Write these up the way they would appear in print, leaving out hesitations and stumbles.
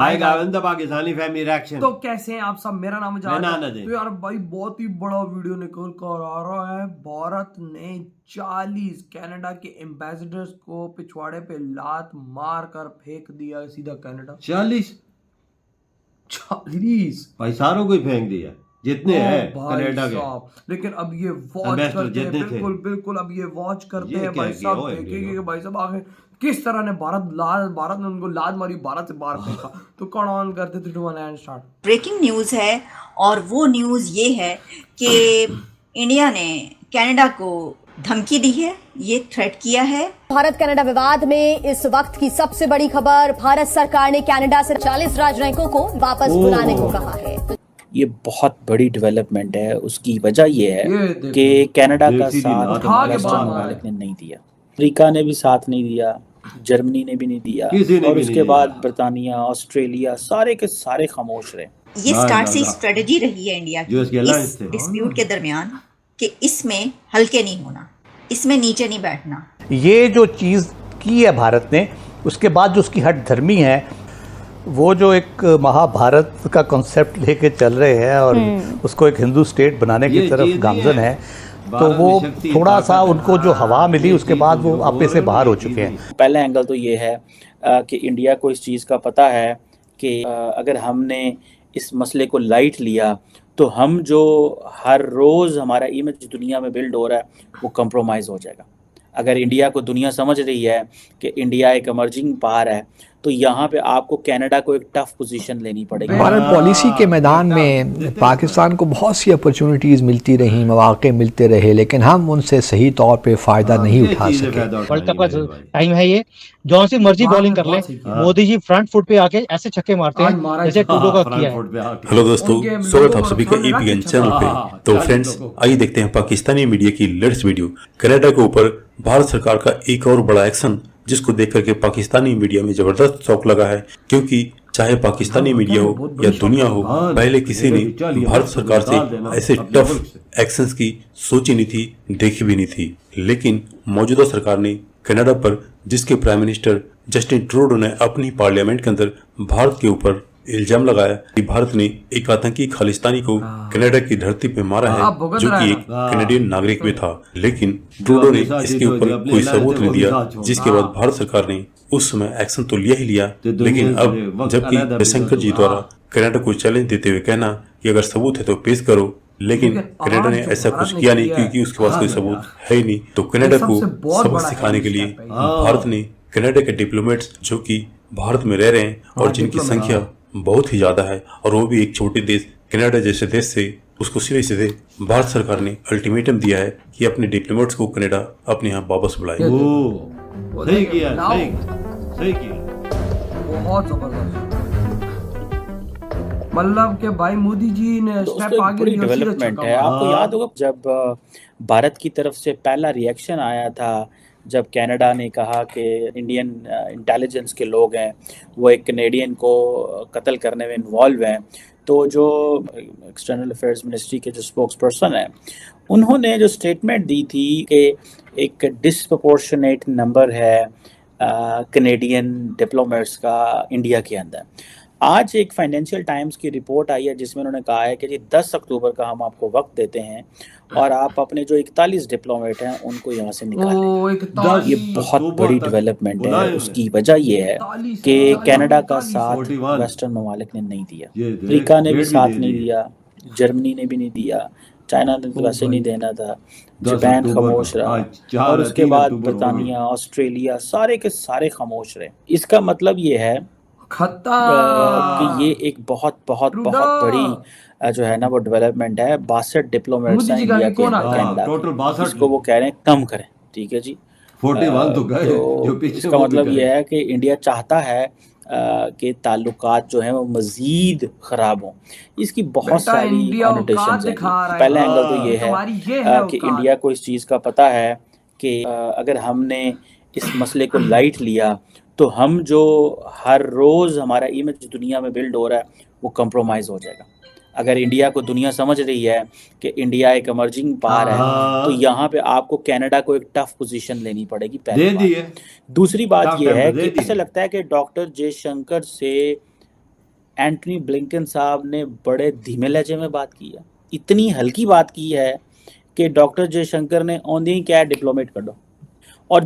Hi guys, the Pakistani family reaction. तो कैसे हैं आप सब? मेरा नाम है मैं जावेद। तो यार भाई बहुत ही बड़ा वीडियो निकल कर आ रहा है। भारत ने 40 कनाडा के एम्बेसडर्स को पिछवाड़े पे लात मार कर फेंक दिया सीधा कनाडा। 40 भाई सारों को ही फेंक दिया जितने हैं कनाडा के। लेकिन अब ये वॉच करते हैं, बिल्कुल अब ये वॉच करते हैं भाई साहब। देखेंगे कि भाई साहब आगे किस तरह ने भारत ने उनको लात मारी, भारत से बाहर फेंका। तो कौन ऑन करते थे 2 1 एंड स्टार्ट। ब्रेकिंग न्यूज़ है और वो न्यूज़ ये है कि इंडिया ने कनाडा को धमकी दी है, ये थ्रेट किया है। भारत कनाडा विवाद में इस वक्त की सबसे बड़ी खबर, भारत सरकार ने कनाडा से 40 राजनयिकों को वापस बुलाने को कहा है। ये बहुत बड़ी डेवलपमेंट है। उसकी वजह ये है कि कनाडा का साथ वेस्टर्न ममालिक ने नहीं दिया, अमेरिका ने भी साथ नहीं दिया, जर्मनी ने भी नहीं दिया, और उसके बाद ब्रिटानिया, ऑस्ट्रेलिया सारे के सारे खामोश रहे। ये स्टार्ट से स्ट्रेटजी रही है इंडिया की इस डिस्प्यूट के दरमियान कि इसमें हल्के नहीं होना, इसमें नीचे नहीं बैठना। ये जो चीज़ की है भारत ने, उसके बाद जो उसकी हट धर्मी है, वो जो एक महाभारत का कॉन्सेप्ट लेके चल रहे हैं और उसको एक हिंदू स्टेट बनाने की तरफ गामजन है, तो वो थोड़ा सा उनको जो हवा मिली उसके बाद वो आपे से बाहर हो चुके हैं। पहला एंगल तो ये है कि इंडिया को इस चीज़ का पता है कि अगर हमने इस मसले को लाइट लिया तो हम जो हर रोज़ हमारा इमेज दुनिया में बिल्ड हो रहा है वो कंप्रोमाइज़ हो जाएगा। अगर इंडिया को दुनिया समझ रही है कि इंडिया एक इमर्जिंग पावर है, तो यहाँ पे आपको कनाडा को एक टफ पोजीशन लेनी पड़ेगी। भारत पॉलिसी के मैदान में पाकिस्तान को बहुत सी अपॉर्चुनिटीज़ मिलती रही, मौके मिलते रहे, लेकिन हम उनसे सही तौर पे फ़ायदा नहीं उठा सके। वर्ल्ड कप का टाइम है, ये जौन सी मर्जी बॉलिंग कर ले, मोदी जी फ्रंट फुट पे आके ऐसे छक्के मारते हैं जैसे टूडो का किया है। हेलो दोस्तों, स्वागत आप सभी का एपीएन चैनल पे। तो फ्रेंड्स, आइए देखते हैं पाकिस्तानी मीडिया की लेटेस्ट वीडियो। कनाडा के ऊपर भारत सरकार का एक और बड़ा एक्शन, जिसको देख करके पाकिस्तानी मीडिया में जबरदस्त शौक लगा है, क्योंकि चाहे पाकिस्तानी मीडिया हो या दुनिया हो, पहले किसी ने भारत सरकार से ऐसे टफ एक्शंस की सोची नहीं थी, देखी भी नहीं थी। लेकिन मौजूदा सरकार ने कनाडा पर, जिसके प्राइम मिनिस्टर जस्टिन ट्रूडो ने अपनी पार्लियामेंट के अंदर भारत के ऊपर इल्जाम लगाया कि भारत ने एक आतंकी खालिस्तानी को कनाडा की धरती पे मारा है, जो कि एक कनाडियन नागरिक भी था। लेकिन ट्रूडो ने इसके ऊपर कोई सबूत नहीं दिया, जिसके बाद भारत सरकार ने उस समय एक्शन तो लिया ही लिया, लेकिन अब जबकि जयशंकर जी द्वारा कनाडा को चैलेंज देते हुए कहना कि अगर सबूत है तो पेश करो, लेकिन कनाडा ने ऐसा कुछ किया नहीं, क्योंकि उसके पास कोई सबूत है ही नहीं। तो कनाडा को सबक सिखाने के लिए भारत ने कनाडा के डिप्लोमेट्स, जो कि भारत में रह रहे हैं और जिनकी संख्या बहुत ही ज्यादा है, और वो भी एक छोटे देश कनाडा जैसे देश से, उसको सीधे भारत सरकार ने अल्टीमेटम दिया है कि अपने डिप्लोमेट्स को कनाडा अपने यहाँ वापस बुलाए। सही किया, सही किया, बहुत जबरदस्त। मतलब के भाई मोदी जी ने स्टेप आगे लिया, डेवलपमेंट है। आपको याद होगा जब भारत की तरफ से पहला रिएक्शन आया था, जब कनाडा ने कहा कि इंडियन इंटेलिजेंस के लोग हैं वो एक कनेडियन को कत्ल करने में इन्वॉल्व हैं, तो जो एक्सटर्नल अफेयर्स मिनिस्ट्री के जो स्पोक्स पर्सन हैं, उन्होंने जो स्टेटमेंट दी थी कि एक डिसप्रपोर्शनेट नंबर है कनेडियन डिप्लोमेट्स का इंडिया के अंदर। आज एक फाइनेंशियल टाइम्स की रिपोर्ट आई है जिसमें उन्होंने कहा है कि जी 10 अक्टूबर का हम आपको वक्त देते हैं और आप अपने जो 41 डिप्लोमेट हैं उनको यहाँ से निकालें। ये बहुत बड़ी डेवलपमेंट है। उसकी वजह ये है कि कनाडा का साथ वेस्टर्न ममालिक ने नहीं दिया, अमेरिका ने भी साथ नहीं दिया, जर्मनी ने भी नहीं दिया, चाइना ने तो वैसे नहीं देना था, जापान खामोश रहा, और उसके बाद ब्रिटानिया, ऑस्ट्रेलिया सारे के सारे खामोश रहे। इसका मतलब ये है कि ये एक बहुत बहुत बहुत बड़ी जो है ना वो डेवलपमेंट है। 62 डिप्लोमेट्स हैं इंडिया के कनाडा, इसको वो कह रहे हैं कम करें। ठीक है जी, 41 तो गए, जो पीछे इसका मतलब ये है कि इंडिया चाहता है कि ताल्लुकात जो हैं वो मजीद ख़राब हों। इसकी बहुत सारी कॉनोटेशंस हैं। पहला एंगल तो ये है कि इंडिया को इस चीज़ का पता है कि अगर हमने इस मसले को लाइट लिया तो हम जो हर रोज़ हमारा इमेज दुनिया में बिल्ड हो रहा है वो कंप्रोमाइज़ हो जाएगा। अगर इंडिया को दुनिया समझ रही है कि इंडिया एक इमर्जिंग पावर है, तो यहाँ पे आपको कनाडा को एक टफ पोजीशन लेनी पड़ेगी। पहली बात। दूसरी बात ये है कि ऐसा लगता है कि डॉक्टर जयशंकर से एंटनी ब्लिंकन साहब ने बड़े धीमे लहजे में बात की है, इतनी हल्की बात की है कि डॉक्टर जयशंकर ने औंधी ही क्या डिप्लोमेट कर दो। और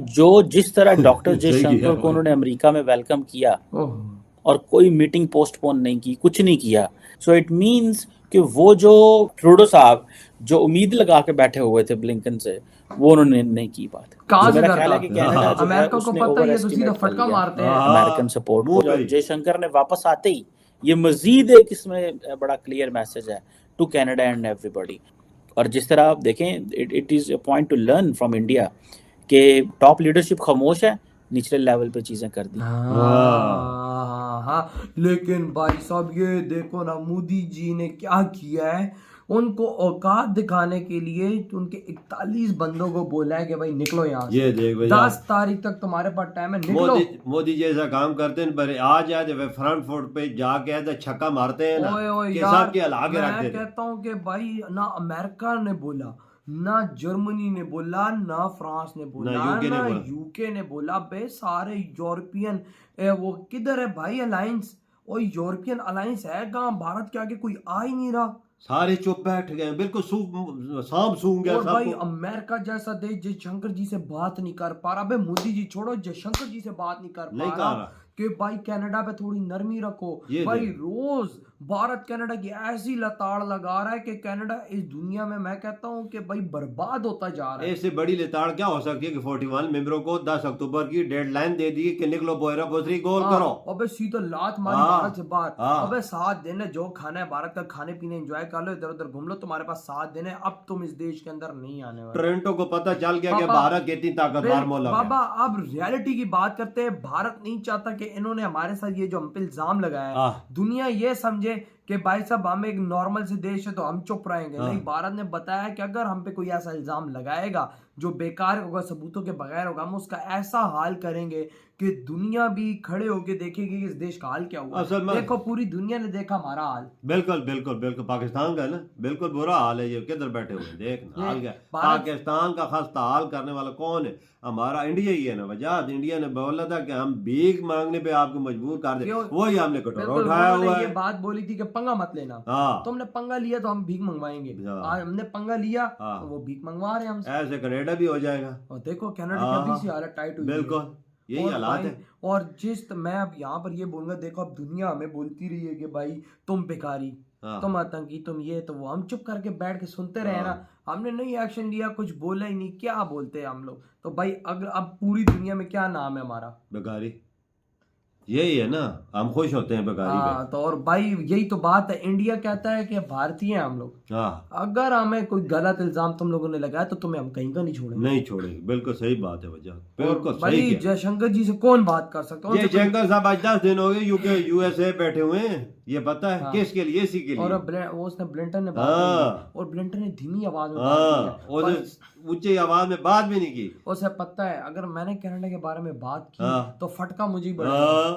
जिस तरह डॉक्टर जयशंकर को उन्होंने अमेरिका में वेलकम किया और कोई मीटिंग पोस्टपोन नहीं की, कुछ नहीं किया, सो इट मींस कि वो जो ट्रूडो साहब जो उम्मीद लगा के बैठे हुए थे ब्लिंकन से, वो उन्होंने नहीं की बात। मेरा ख्याल है कि कनाडा अमेरिका को पता है, ये तो सीधा फटका मारते हैं अमेरिकन सपोर्ट को। जब जयशंकर ने वापस आते ही ये मजीद एक इसमें बड़ा क्लियर मैसेज है टू कनाडा एंड एवरीबॉडी। और जिस तरह आप देखें, it is a point two learn from India कि टॉप लीडरशिप खामोश है, निचले लेवल पे चीजें कर दी। हाँ, लेकिन भाई साहब ये देखो ना, मोदी जी ने क्या किया है, उनको औकात दिखाने के लिए उनके 41 बंदों को बोला है कि भाई निकलो यहाँ से, ये देख 10 तारीख तक तुम्हारे पास टाइम है, निकलो। मोदी जैसा काम करते हैं, पर आज वे फ्रंटफुट पे जाके तो छक्का मारते हैं ना, साहब के आगे रख देते। मैं कहता हूँ कि भाई ना अमेरिका ने बोला, ना जर्मनी ने बोला, ना फ्रांस ने बोला, ना यूके ने बोला, बे सारे यूरोपियन वो किधर है भाई अलायंस, और यूरोपियन अलायंस है कहाँ, भारत के आगे कोई आ ही नहीं रहा, सारे चुप बैठ गए, बिल्कुल सांप सूंघ गया। और भाई अमेरिका जैसा देश जयशंकर जी से बात नहीं कर पा रहा, भाई मोदी जी छोड़ो, जयशंकर जी से बात नहीं कर पा रहा कि भाई कनाडा पे थोड़ी नरमी रखो। भाई रोज भारत कनाडा की ऐसी लताड़ लगा रहा है कि कनाडा इस दुनिया में, मैं कहता हूं कि भाई बर्बाद होता जा रहा है। इससे बड़ी लताड़ क्या हो सकती है कि 41 मेंबरों को 10 अक्टूबर की डेडलाइन दे दी कि निकलो बोयरा पोसरी गोल करो। अबे सीधा लात मारी भारत से बाहर। अबे 7 दिन है, जो खाना है भारत का खाने पीने एंजॉय कर लो, इधर उधर घूम लो, तुम्हारे पास 7 दिन है, अब तुम इस देश के अंदर नहीं आने वाले। टोरंटो को पता चल गया कि भारत कितनी ताकतवर मुल्क है। बाबा अब रियलिटी की बात करते हैं, भारत नहीं चाहता कि इन्होंने हमारे साथ ये जो हम पे इल्जाम लगाया है, दुनिया ये समझे कि भाई साहब हम एक नॉर्मल से देश है तो हम चुप रहेंगे। नहीं, भारत ने बताया कि अगर हम पे कोई ऐसा इल्जाम लगाएगा जो बेकार होगा, सबूतों के बगैर होगा, हम उसका ऐसा हाल करेंगे कि दुनिया भी खड़े होके देखेगी कि इस देश का हाल क्या हुआ। देखो पूरी दुनिया ने देखा हमारा हाल। बिल्कुल बिल्कुल बिल्कुल, पाकिस्तान का ना बिल्कुल बुरा हाल है। ये किधर बैठे हुए देख हाल क्या, पाकिस्तान का खस्ता हाल करने वाला कौन है? हमारा इंडिया ही है ना। वजह इंडिया ने बोला था कि हम भीख मांगने पे आपको मजबूर कर दे, वही हमने कटोरा उठाया हुआ है। ये बात बोली थी कि पंगा मत लेना, तुमने पंगा लिया तो हम भीख मंगवाएंगे। हमने पंगा लिया तो वो भीख मंगवा रहे हैं हमसे। ऐसे कनाडा भी हो जाएगा। और देखो कनाडा की अभी हालत टाइट हुई। बिल्कुल यही हालात है। और मैं अब यहाँ पर ये बोलूंगा, देखो अब दुनिया हमें बोलती रही है कि भाई तुम बेकारी, तुम आतंकी, तुम ये, तो वो हम चुप करके बैठ के सुनते रहे ना। हमने नहीं एक्शन लिया, कुछ बोला ही नहीं, क्या बोलते हैं हम लोग। तो भाई अगर अब पूरी दुनिया में क्या नाम है हमारा? बेकारी। यही है ना, हम खुश होते हैं बेकारी पे। तो और भाई यही तो बात है, इंडिया कहता है कि भारतीय हैं हम लोग। अगर हमें कोई गलत इल्जाम तुम लोगों ने लगाया तो तुम्हें हम कहीं का नहीं छोड़ेंगे। नहीं छोड़ेंगे, बिल्कुल सही बात है वजह। बिल्कुल भाई जयशंकर जी से कौन बात कर सकता है? जयशंकर साहब आज 10 दिन हो गए यूके यूएसए बैठे हुए हैं, ये पता है किसके लिए? इसी के लिए। और उसने ब्लिंटन ने बात की, और ब्लिंटन ने धीमी आवाज में बात की, ऊंची आवाज में बात भी नहीं की। उसे पता है अगर मैंने कनाडा के बारे में बात की तो फटका मुझे ही पड़ेगा,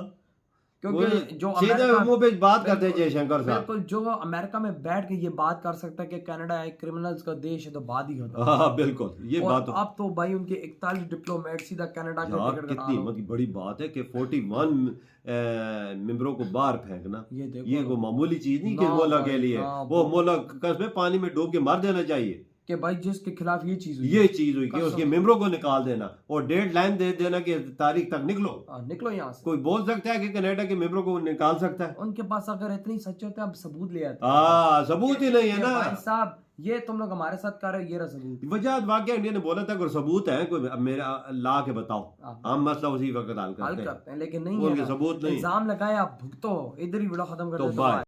क्योंकि जो मुंह पे बात करते हैं जयशंकर साहब, जो अमेरिका में बैठ के ये बात कर सकता है कि कनाडा एक क्रिमिनल्स का देश है, तो बात ही होता है। बिल्कुल ये बात। अब तो भाई उनके 41 डिप्लोमेट सीधा कनाडा का टिकट कितनी मतलब बड़ी बात है कि 41 मेंबरों को बाहर फेंकना, ये कोई मामूली चीज नहीं कि मुल्क के लिए। वो मुल्क कसम पानी में डूब के मार देना चाहिए कि भाई जिसके खिलाफ ये चीज हुई कि उसके मेंबरों को निकाल देना और डेडलाइन दे देना कि तारीख तक निकलो यहाँ से। कोई बोल सकता है कि कनाडा के मेंबरों को निकाल सकता है? उनके पास अगर इतनी सच्चे होते अब सबूत ले आते। सबूत ही नहीं है ना भाई साहब, ये तुम लोग हमारे साथ कर रहे हो, ये रहा सबूत। वजह वाकया इंडिया ने बोला था कोई सबूत है कोई, मेरा ला के बताओ, हम मसला उसी वक्त हल करते हैं। लेकिन नहीं है, सबूत नहीं, इल्जाम लगाया, भुगतो, इधर ही वीडियो खत्म कर दो।